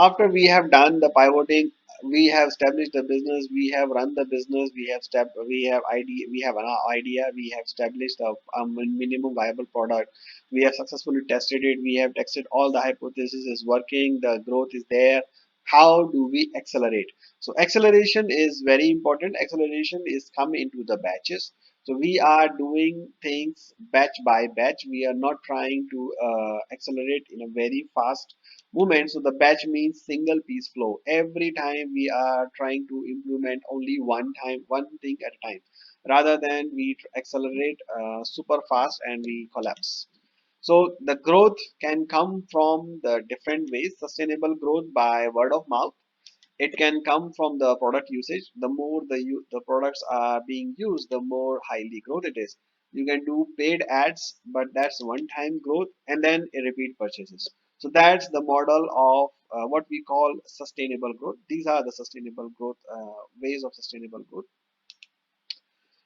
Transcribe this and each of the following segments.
after we have done the pivoting, we have established the business, we have run the business, we have an idea, we have established a minimum viable product, we have successfully tested it, we have tested all the hypothesis is working, the growth is there. How do we accelerate? So acceleration is very important. Acceleration is come into the batches. So we are doing things batch by batch. We are not trying to accelerate in a very fast movement. So the batch means single piece flow. Every time we are trying to implement only one thing at a time, rather than we accelerate super fast and we collapse. So the growth can come from the different ways. Sustainable growth by word of mouth. It can come from the product usage. The more the products are being used, the more highly growth it is. You can do paid ads, but that's one time growth, and then a repeat purchases. So that's the model of what we call sustainable growth. These are the sustainable growth ways of sustainable growth.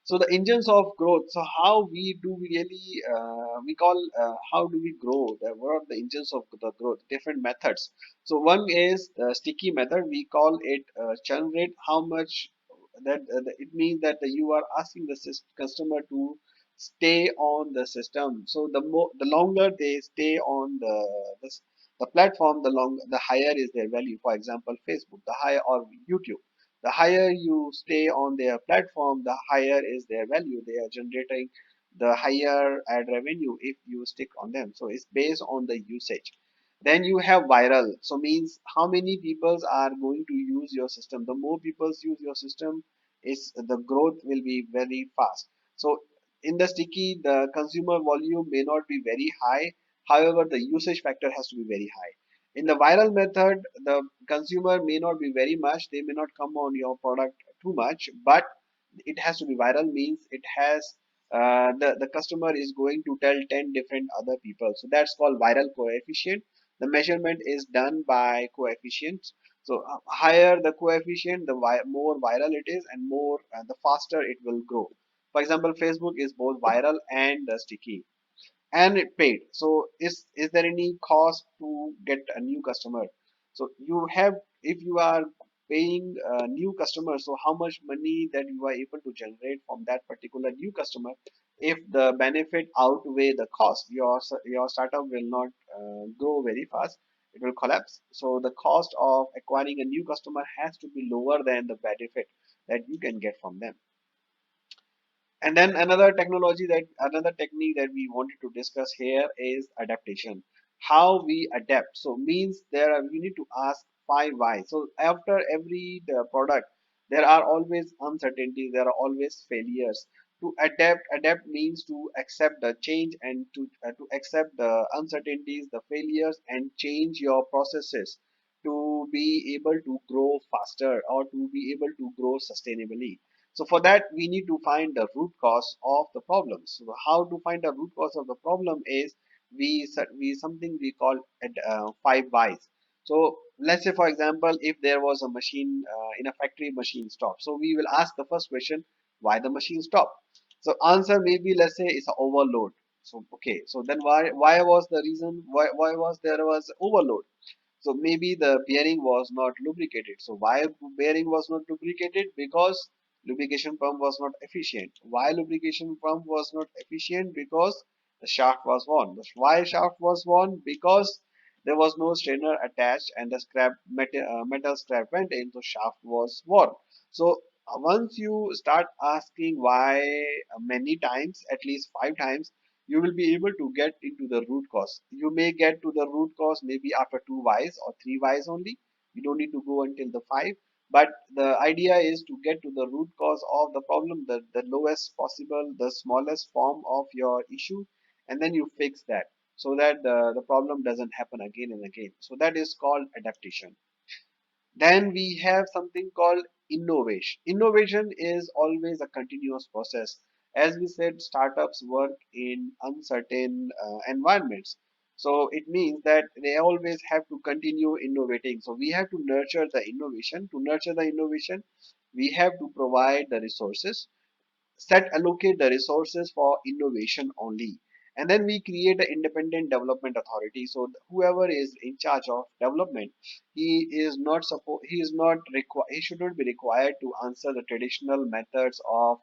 So the engines of growth. So how we do we really we call how do we grow? What are the engines of the growth? Different methods. So one is the sticky method. We call it churn rate. How much that it means that you are asking the customer to stay on the system. So the longer they stay on the platform, the higher is their value. For example, Facebook, the higher, or YouTube, the higher you stay on their platform, the higher is their value. They are generating the higher ad revenue if you stick on them. So it's based on the usage. Then you have viral. So means how many people are going to use your system. The more people use your system, is the growth will be very fast. So in the sticky, the consumer volume may not be very high. However, the usage factor has to be very high. In the viral method, the consumer may not be very much, they may not come on your product too much, but it has to be viral means it has the customer is going to tell 10 different other people. So that's called viral coefficient. The measurement is done by coefficients. So higher the coefficient, more viral it is, and more the faster it will grow. For example, Facebook is both viral and sticky and it paid. So is there any cost to get a new customer? So you have, if you are paying a new customer, so how much money that you are able to generate from that particular new customer? If the benefit outweigh the cost, your startup will not grow very fast. It will collapse. So the cost of acquiring a new customer has to be lower than the benefit that you can get from them. And then another technique that we wanted to discuss here is adaptation. How we adapt. So means you need to ask five why. So after every product, there are always uncertainties, there are always failures. To adapt means to accept the change and to accept the uncertainties, the failures, and change your processes to be able to grow faster or to be able to grow sustainably. So for that, we need to find the root cause of the problem. So how to find the root cause of the problem is we something we call five whys. So let's say, for example, if there was a machine in a factory, machine stopped. So we will ask the first question, why the machine stopped? So answer maybe, let's say, it's a overload. So okay, so then why was the reason, why was there was overload? So maybe the bearing was not lubricated. So why bearing was not lubricated? Because lubrication pump was not efficient. Why lubrication pump was not efficient? Because the shaft was worn. Why shaft was worn? Because there was no strainer attached and the metal scrap went in, so shaft was worn. So once you start asking why many times, at least five times, you will be able to get into the root cause. You may get to the root cause maybe after two whys or three whys only. You don't need to go until the five. But the idea is to get to the root cause of the problem, the lowest possible, the smallest form of your issue, and then you fix that so that the problem doesn't happen again and again. So that is called adaptation. Then we have something called innovation. Innovation is always a continuous process. As we said, startups work in uncertain environments. So it means that they always have to continue innovating. So we have to nurture the innovation. To nurture the innovation, we have to provide the resources, allocate the resources for innovation only. And then we create an independent development authority. So whoever is in charge of development, he is not required, he should not be required to answer the traditional methods of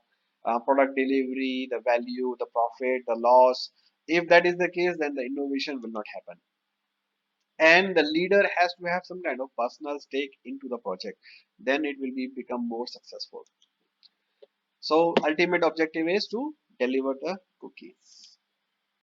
product delivery, the value, the profit, the loss. If that is the case, then the innovation will not happen. And the leader has to have some kind of personal stake into the project, then it will be become more successful. So ultimate objective is to deliver the cookie.